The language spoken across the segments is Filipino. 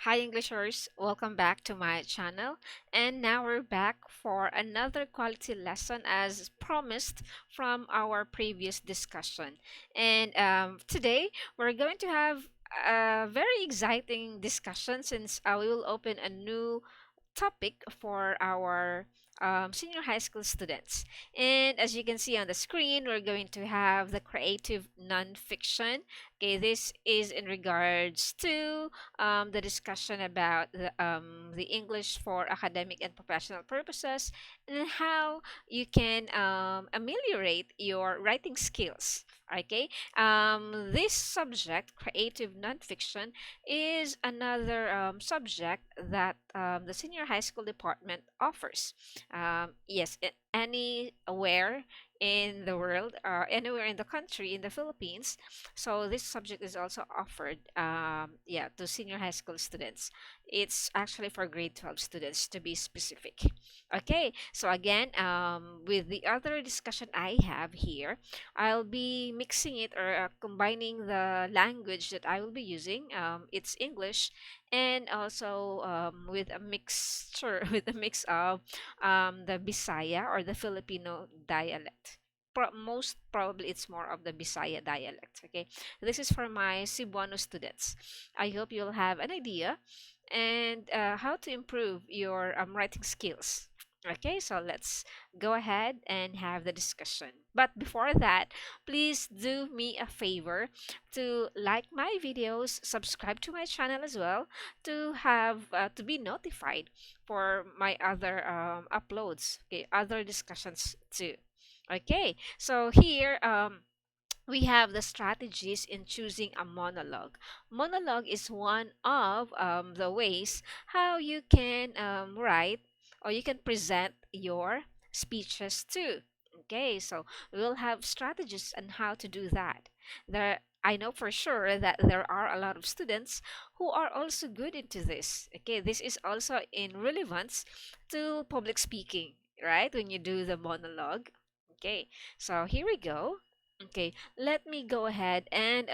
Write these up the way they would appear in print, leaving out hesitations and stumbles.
Hi Englishers, welcome back to my channel. And now we're back for another quality lesson as promised from our previous discussion. And today we're going to have a very exciting discussion since we will open a new topic for our senior high school students. And as you can see on the screen, we're going to have the creative nonfiction. Okay, this is in regards to the discussion about the English for academic and professional purposes and how you can ameliorate your writing skills. Okay, this subject, creative nonfiction, is another subject that the senior high school department offers. Yes, anywhere in the world, anywhere in the country, in the Philippines. So this subject is also offered, yeah, to senior high school students. It's actually for grade 12 students to be specific. Okay, so again, with the other discussion I have here, I'll be mixing it or combining the language that I will be using. It's English, and also with a mixture with a mix of the Bisaya or the Filipino dialect. Most probably it's more of the Bisaya dialect. Okay, this is for my Cebuano students. I hope you'll have an idea and how to improve your writing skills. Okay, so let's go ahead and have the discussion. But before that, please do me a favor to like my videos, subscribe to my channel as well, to have to be notified for my other uploads, okay, other discussions too. Okay, so here we have the strategies in choosing a monologue. Monologue is one of the ways how you can write or you can present your speeches too. Okay, so we'll have strategies on how to do that. There, I know for sure that there are a lot of students who are also good into this. Okay, this is also in relevance to public speaking, right? When you do the monologue. Okay, so here we go. Okay, let me go ahead and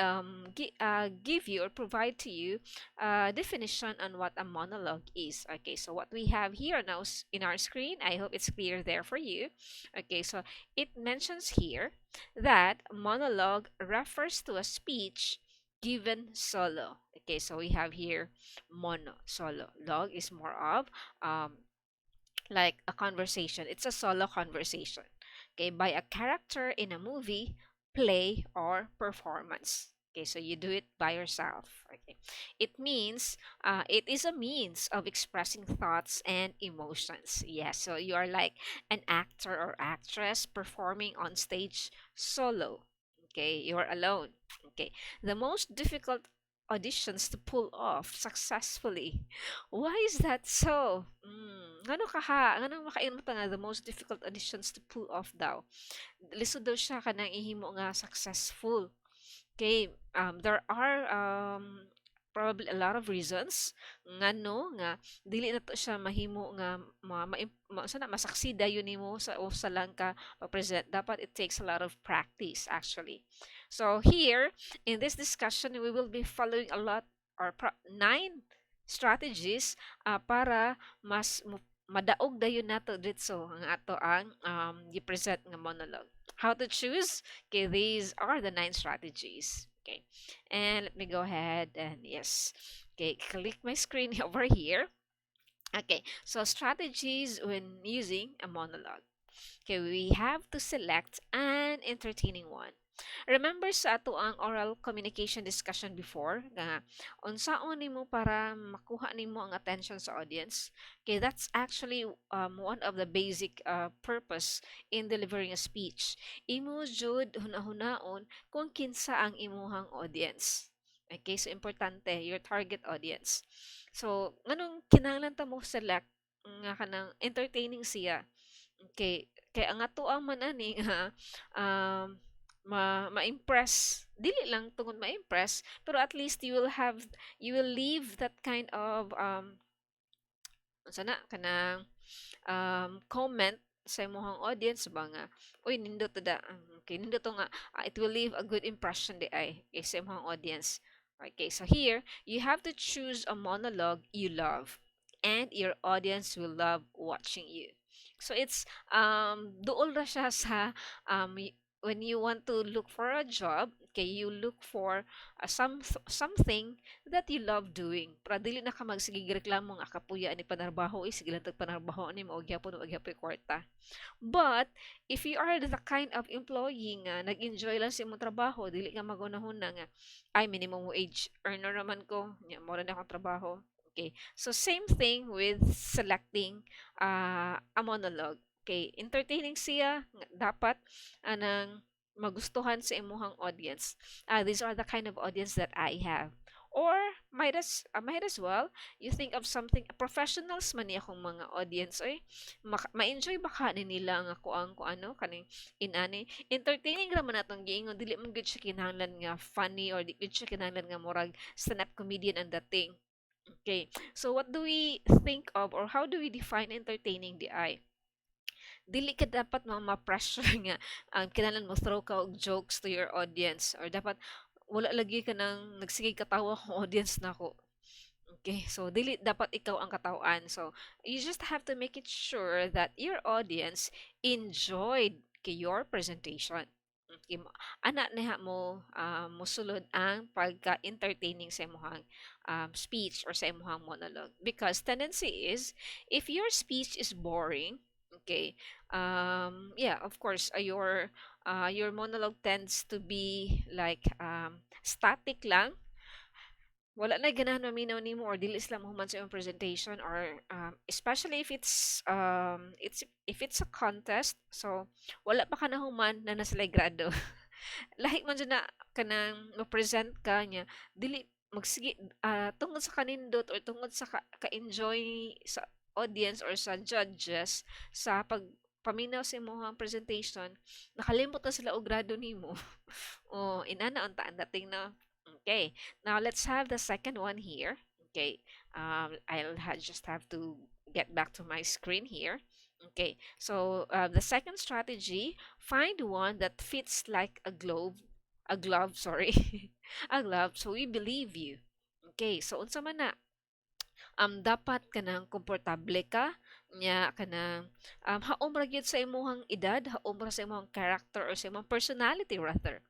give you or provide to you a definition on what a monologue is. Okay, so what we have here now in our screen, I hope it's clear there for you. Okay, so it mentions here that monologue refers to a speech given solo. Okay, so we have here mono, solo. Log is more of like a conversation. It's a solo conversation, okay, by a character in a movie, play, or performance. Okay, so you do it by yourself. Okay, it means it is a means of expressing thoughts and emotions. Yes, so you are like an actor or actress performing on stage solo. Okay, you're alone. Okay, the most difficult auditions to pull off successfully. Why is that so? Ngano kaha, ngano makainmo ta nga the most difficult auditions to pull off daw. Lisod daw siya kanang ihimo nga successful. Okay, there are probably a lot of reasons nga no nga dili na to siya mahimo nga sana masaksida yun nimo sa o sa lang ka present. Dapat it takes a lot of practice actually. So here in this discussion we will be following a lot or 9 strategies para madaog dayon nato dito ang ato ang gi-present nga monologue. How to choose? Okay, these are the 9 strategies. Okay, and let me go ahead and yes, okay, click my screen over here. Okay, so strategies when using a monologue. Okay, we have to select an entertaining one. Remember sa ato ang oral communication discussion before nga unsaon nimo para makuha nimo ang attention sa audience? Okay, that's actually one of the basic purpose in delivering a speech. Imo jud hunahunaon kung kinsa ang imuhang audience. Okay, so importante your target audience. So, nganong kinahanglan ta mo select nga kanang entertaining siya. Okay, kay ang ato ang man ani nga um ma-impress dili lang tungod ma-impress pero at least you will leave that kind of unsa na kanang comment sa imong audience ba nga uy nindot to da okay nindot to nga it will leave a good impression di ay sa imong audience Okay, so here you have to choose a monologue you love, and your audience will love watching you. So it's dool ra siya sa when you want to look for a job, okay, you look for something that you love doing. Para dili na ka magsigig reklamo nga kapuya ni panarbaho sige lang tag panarbaho ni mao gyapon og gyapon kwarta. But if you are the kind of employee nga nag-enjoy lang sa imong trabaho, dili nga magunahuna nga ay minimum wage earner naman ko, nya mo na akong trabaho. Okay. So same thing with selecting a monologue. Okay, entertaining siya dapat anang magustuhan sa imuhang audience. These are the kind of audience that I have. Or might as well you think of something professionals man ni akong mga audience oy ma-enjoy ba ka ni nila nga kuang ko ano kaning inani entertaining ra man atong giingon dili man gud siya kinahanglan nga funny or di gud siya kinahanglan nga murag stand-up comedian and that thing. Okay, so what do we think of or how do we define entertaining di ay? Dili ka dapat ma-pressure nga kinahanglan mo throw ka og jokes to your audience or dapat wala lagi ka nang nagsigig katawa kung audience nako. Okay, so dili dapat ikaw ang katawan. So you just have to make it sure that your audience enjoyed your presentation. Okay, ana niha mo mosulod ang pagka-entertaining sa imong speech or sa imong monologue because tendency is if your speech is boring, okay, yeah, of course, your monologue tends to be like static lang, wala na ganahan maminaw nimo or dili sila mahuman sa imong presentation or especially if it's a contest, so wala pa ka nahuman na nasa grado. Lahi man dyan na kanang ma-present ka niya dili magsige tungod sa kanindot or tungod sa ka-enjoy sa audience or sa judges sa pag paminaw sa imong presentation, nakalimot na sila og grado nimo. Oh, inana unta ang dating na. Okay, now let's have the second one here. Okay, just have to get back to my screen here. Okay, so the second strategy, find one that fits like a glove, sorry, a glove, so we believe you. Okay, so unsa man na, dapat kanang komportable ka nya kanang haom ra gyud sa imong edad, haom ra sa imong character or sa imong personality rather.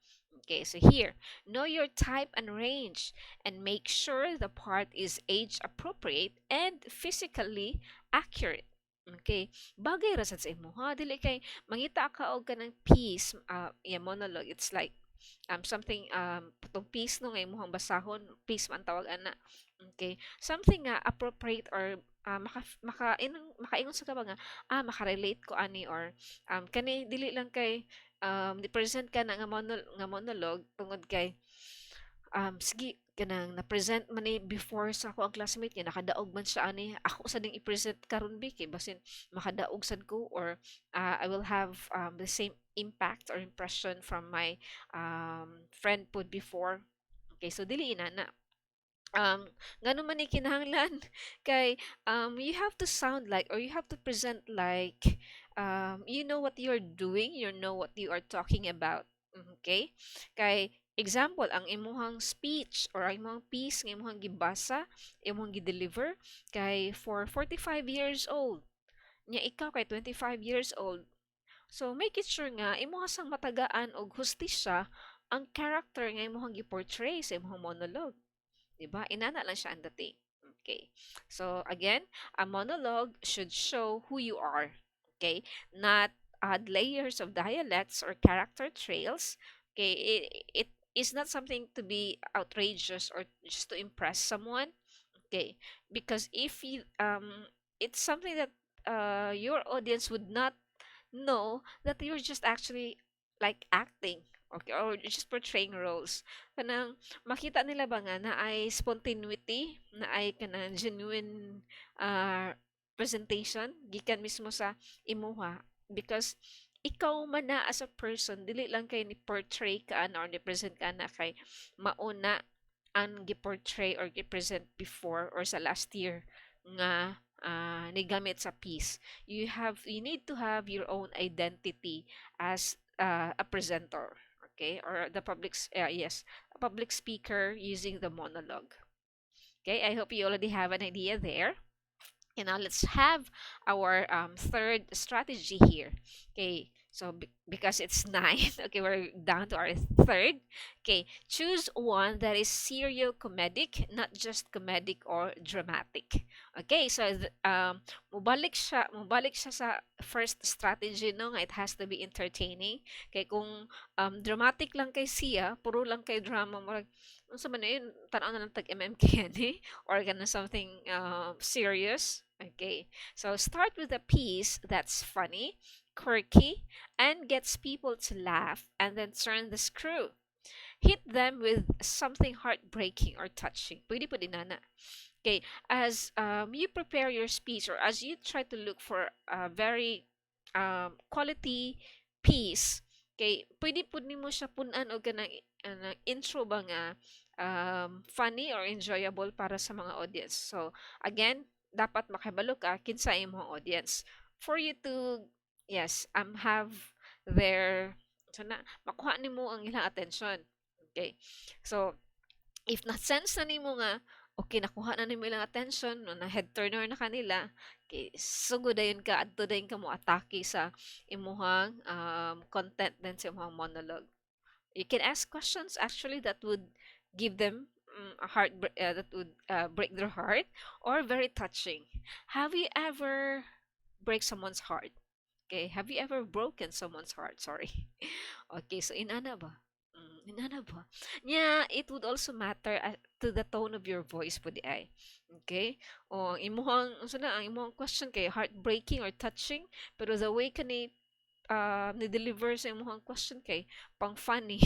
Okay, so here, know your type and range and make sure the part is age appropriate and physically accurate. Okay, bagay ra sad sa imo ha, dili kay mangita ka og kanang piece, yeah, monologue, it's like something putong piece no nga imong basahon, piece man tawag ana. Okay, something nga appropriate or makaingon sa ka ba nga makarelate ko ani or kani dili lang kay ni-present ka na nga monologue tungod kay sige kanang na-present man ni before sa ako ang classmate niya nakadaog man siya ani ako sa ding i-present karon bi kay basin makadaog sad ko or I will have the same impact or impression from my friend put before. Okay, so dili ina na ngano man ni kinahanglan kay you have to sound like or you have to present like you know what you're doing, you know what you are talking about. Okay, kay example ang imuhang speech or ang imuhang piece nga imuhang gibasa, imuhang gi-deliver kay for 45 years old nya ikaw kay 25 years old, so make it sure nga imuha sang matagaan og hustisya ang character nga imuhang gi-portray sa imuhang monologue. 'Di ba? Inana lang siya ang dating. Okay. So again, a monologue should show who you are. Okay? Not add layers of dialects or character trails. Okay? It is not something to be outrageous or just to impress someone. Okay? Because if you it's something that your audience would not know that you're just actually like acting, okay, or just portraying roles. Kanang makita nila ba nga na ay spontaneity, na ay kanang genuine presentation gikan mismo sa imuha because ikaw man na as a person dili lang kay ni portray ka na or ni present ka na kay mauna ang gi-portray or gi-present before or sa last year nga nigamit sa piece. You need to have your own identity as a presenter. okay, or the yes, a public speaker using the monologue. Okay, I hope you already have an idea there. And now let's have our third strategy here. Okay, so because it's nine, okay, we're down to our third. Okay, choose one that is serial comedic, not just comedic or dramatic. Okay, so mubalik siya sa first strategy no, nga it has to be entertaining. Okay, kung dramatic lang kay siya, puro lang kay drama, mo unsa man na yun, tanaw na lang tag MMK yan eh, or gonna something serious. Okay, so start with a piece that's funny, quirky, and gets people to laugh, and then turn the screw. Hit them with something heartbreaking or touching. Pwede po din na. Okay, as you prepare your speech or as you try to look for a very quality piece, okay, pwede po nimo siya punan o ganang intro ba nga funny or enjoyable para sa mga audience. So, again, dapat makibalo ka kinsa imong audience for you to yes, have their so na makuha nimo ang ilang attention. Okay. So, if na-sense na nimo nga okay nakuha na nimo ilang attention no na head turner na kanila kay sugod dayon ka adto dayon ka mo atake sa imuhang content din sa imuhang monologue. You can ask questions actually that would give them a heart that would break their heart or very touching. Have you ever break someone's heart? Okay, have you ever broken someone's heart? Sorry. Okay, so inana ba? Inana ba? Yeah, it would also matter to the tone of your voice po di ay. Okay? O imuhang unsa na ang imuhang question kay heartbreaking or touching pero the way kani ni-deliver sa imuhang question kay pang funny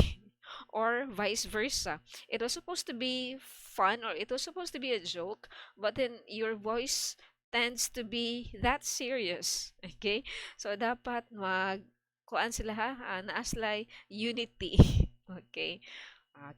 or vice versa. It was supposed to be fun or it was supposed to be a joke, but then your voice tends to be that serious. Okay? So, dapat kuan sila ha, naaslay unity. Okay?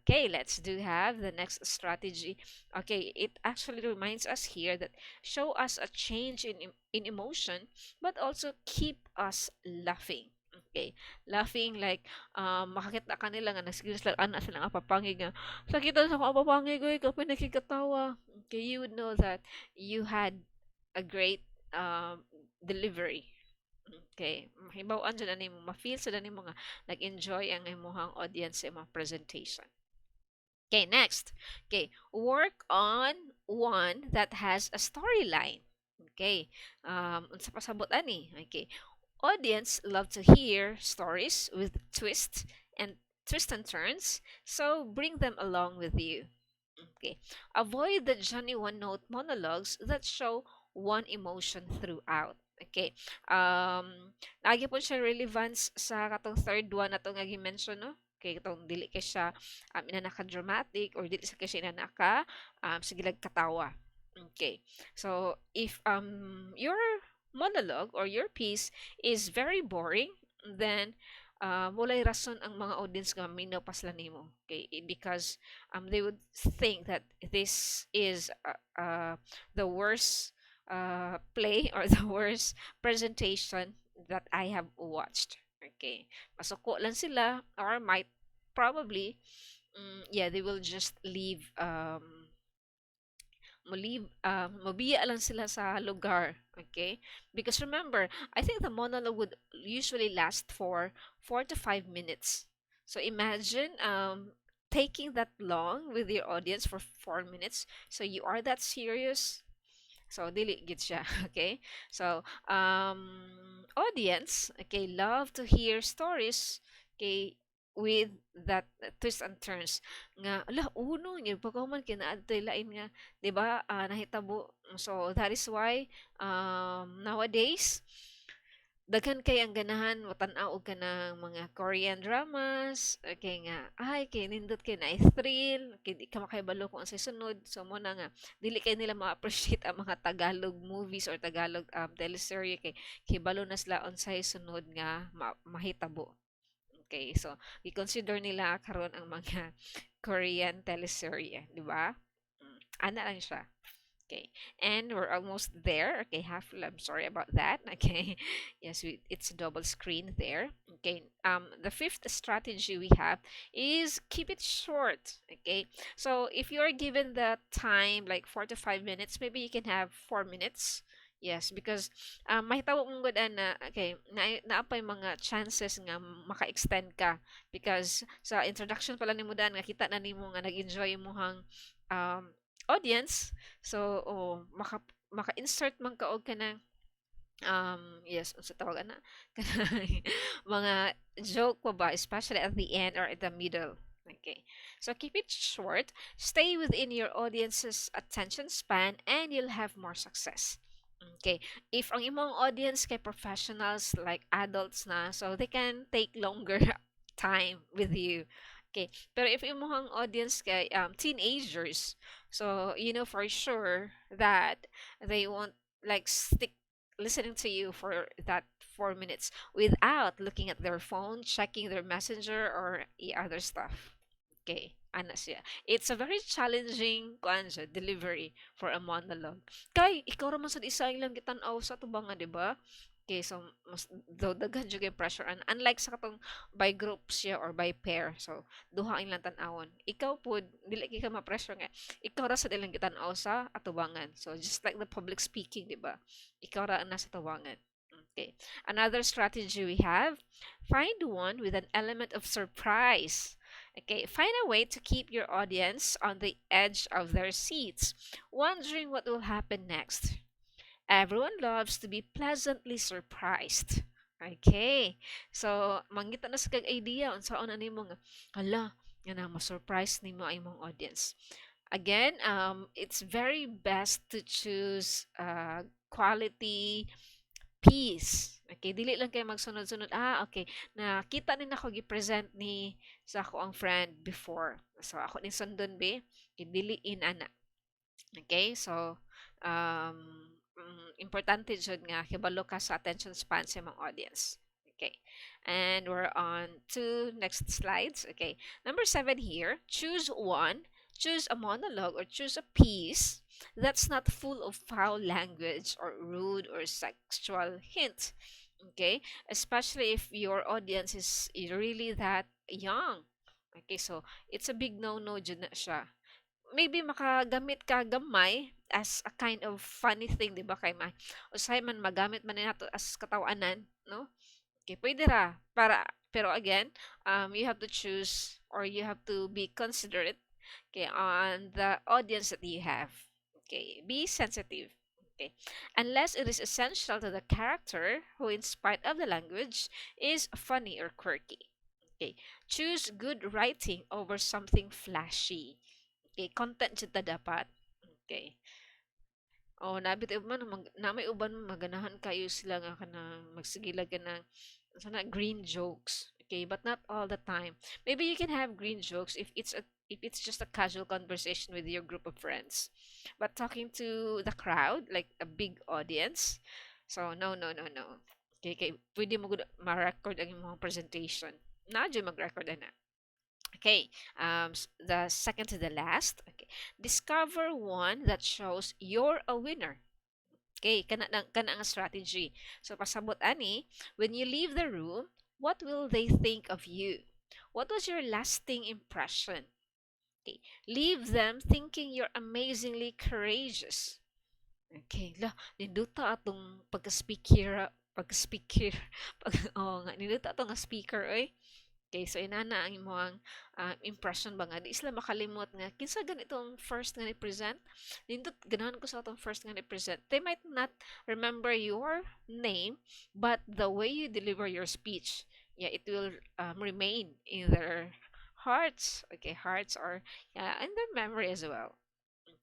Okay, let's do have the next strategy. Okay, it actually reminds us here that show us a change in emotion, but also keep us laughing. Okay, laughing like makakita ka nila nga nagsigil sila anak sila nga papangig nga sakitan sa ako papangig ko ikaw pinakikatawa. Okay, you would know that you had a great delivery. Okay, mahibawaan dyan na nimo, ma-feel sila nimo nga nag-enjoy ang imuhang audience sa imong presentation. Okay, next. Okay, work on one that has a storyline. Okay, unsa pasabot ani? Okay, audience love to hear stories with twists and turns, so bring them along with you. Okay, avoid the Johnny one note monologues that show one emotion throughout. Okay, lagi po siya relevance sa katong third one na itong nga mention no? Okay, itong dili kay siya inanaka dramatic or dili sa kay siya inanaka sigilag katawa. Okay. So, if your monologue or your piece is very boring, then walay rason ang mga audience nga minaw pa sila nimo. Okay, because they would think that this is the worst play or the worst presentation that I have watched. Okay, masuko lang sila or might probably yeah, they will just leave mabiya lang sila sa lugar. Okay? Because remember, I think the monologue would usually last for 4 to 5 minutes. So imagine taking that long with your audience for 4 minutes. So you are that serious. So dili gid siya, okay? So audience, okay, love to hear stories, okay, with that twists and turns nga ala uno ni pagkahuman kinaadtoy lain nga 'di ba nahitabo. So that is why nowadays daghan kay ang ganahan matan-aw og kanang mga Korean dramas kay nga ay kay nindot kay na thrill kay di ka makahibalo kung unsay sunod. So mo na nga dili kay nila ma-appreciate ang mga Tagalog movies or Tagalog teleserye kay balo na sila unsay sunod nga mahitabo. Okay, so i-consider nila karon ang mga Korean teleserye, di ba? Ana lang siya. Okay, and we're almost there. Okay, half. I'm sorry about that. Okay, yes, it's a double screen there. Okay, the fifth strategy we have is keep it short. Okay, so if you're given the time like 4 to 5 minutes, maybe you can have 4 minutes. Yes, because may tawag mong good na okay, naapay mga chances nga maka-extend ka because sa introduction pala ni mo dan nga kita na nimo nga nag-enjoy mo hang audience. So, oh, maka-insert man ka og kanang yes, unsa tawag ana? Kanang mga joke pa ba, especially at the end or at the middle. Okay. So keep it short, stay within your audience's attention span, and you'll have more success. Okay. If ang imong audience kay professionals like adults na, so they can take longer time with you. Okay. Pero if imong audience kay teenagers, so you know for sure that they won't like stick listening to you for that 4 minutes without looking at their phone, checking their messenger or other stuff. Okay, ana siya. It's a very challenging kuan siya, delivery for a monologue. Kay ikaw ra man sad isa ilang gitan-aw sa tubangan, di ba? Okay, so mas daghan jud kay pressure and unlike sa katong by group siya or by pair. So duha ang ilang tan-awon. Ikaw pud dili kay ka ma-pressure nga ikaw ra sad ilang gitan-aw sa atubangan. So just like the public speaking, di ba? Ikaw ra ang nasa tubangan. Okay. Another strategy we have, find one with an element of surprise. Okay, find a way to keep your audience on the edge of their seats, wondering what will happen next. Everyone loves to be pleasantly surprised. Okay. So, mangita na sa kag idea unsaon ani mo nga hala, nga na ma-surprise nimo ang imong audience. Again, it's very best to choose quality piece. Okay, dili lang kayo magsunod-sunod. Okay. Nakita ni nako gi-present ni sa ako ang friend before. So ako ni sundon be, dili in ana. Okay? So importante jud nga hibalo ka sa attention span sa mga audience. Okay. And we're on to next slides. Okay. Number 7 here, choose one, choose a monologue or choose a piece that's not full of foul language or rude or sexual hints. Okay? Especially if your audience is really that young. Okay, so it's a big no-no dyan na siya. Maybe makagamit ka gamay as a kind of funny thing, di ba? Kay usay man magamit man nato as katawanan, no? Okay, pwede ra. Pero again, you have to choose or you have to be considerate, okay, on the audience that you have. Okay, be sensitive. Okay, unless it is essential to the character who, in spite of the language, is funny or quirky. Okay, choose good writing over something flashy. Okay, content jud ta dapat. Okay. Oh, nabit man na may uban maganahan kayo sila nga kanang magsigilag ka ng sana green jokes. Okay, but not all the time. Maybe you can have green jokes if it's just a casual conversation with your group of friends. But talking to the crowd, like a big audience, so no, no, no, no. Okay, okay, pwede mo ma-record ang imong presentation. Na mag-record na. Okay, the second to the last. Okay, discover one that shows you're a winner. Okay, kana ang strategy. So pasabot ani, when you leave the room, what will they think of you? What was your lasting impression? Okay, leave them thinking you're amazingly courageous. Okay, ninduta atong pagka-speaker, pagka-speaker, oh nga, ninduta atong nga speaker, oy. Okay, so inana ang imong impression ba nga di sila makalimot nga kinsa ganitong first nga ni-present nindot ganahan ko sa atong first nga ni-present. They might not remember your name, but the way you deliver your speech, yeah, it will remain in their hearts. Okay, hearts or yeah, in their memory as well.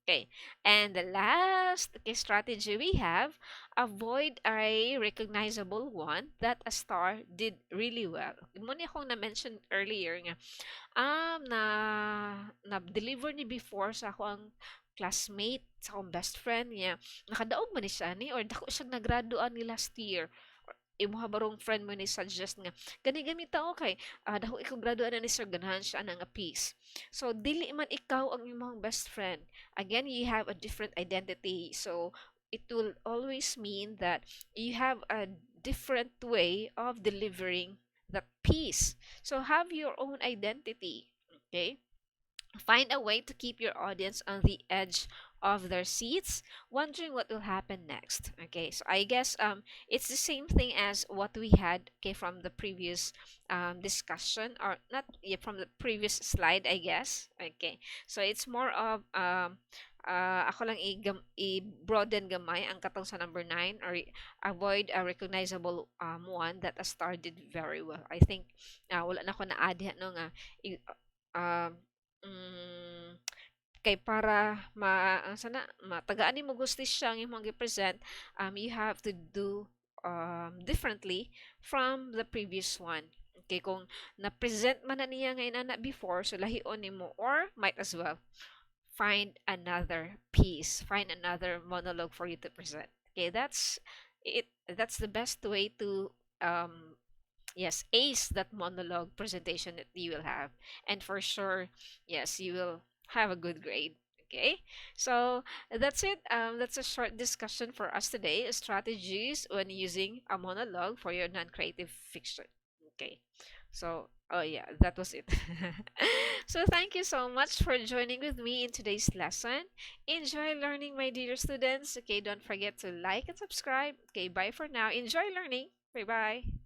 Okay, and the last okay, strategy we have, avoid a recognizable one that a star did really well. Muna akong na-mention earlier nga, na na-deliver ni before sa ako ang classmate, sa akong best friend niya, nakadaog man ni siya ni or dako siya nagraduan ni last year. imuha barong friend mo ni suggest nga gani gamita okay dako ikaw graduate na ni sir ganahan siya na nga piece. So dili man ikaw ang imong best friend. Again, you have a different identity. So it will always mean that you have a different way of delivering the piece. So have your own identity. Okay, find a way to keep your audience on the edge of their seats, wondering what will happen next. Okay, so I guess it's the same thing as what we had, okay, from the previous discussion, or not, yeah, from the previous slide, I guess. Okay, so it's more of ako lang i-broaden gamay ang katong sa number 9, or avoid a recognizable one that started very well. I think wala na ko na-add no nga um, mm, kay para sana matagaan nimo gusto siyang imong gi-present, you have to do differently from the previous one. Okay, kung na-present man na niya ngayon na before, so lahion nimo, or might as well find another piece, find another monologue for you to present. Okay, that's it. That's the best way to um yes, ace that monologue presentation that you will have, and for sure, yes, you will have a good grade. Okay, so that's it. That's a short discussion for us today, strategies when using a monologue for your non-creative fiction. Okay, so oh yeah, that was it. So thank you so much for joining with me in today's lesson. Enjoy learning, my dear students. Okay, don't forget to like and subscribe. Okay, bye for now. Enjoy learning. Bye bye.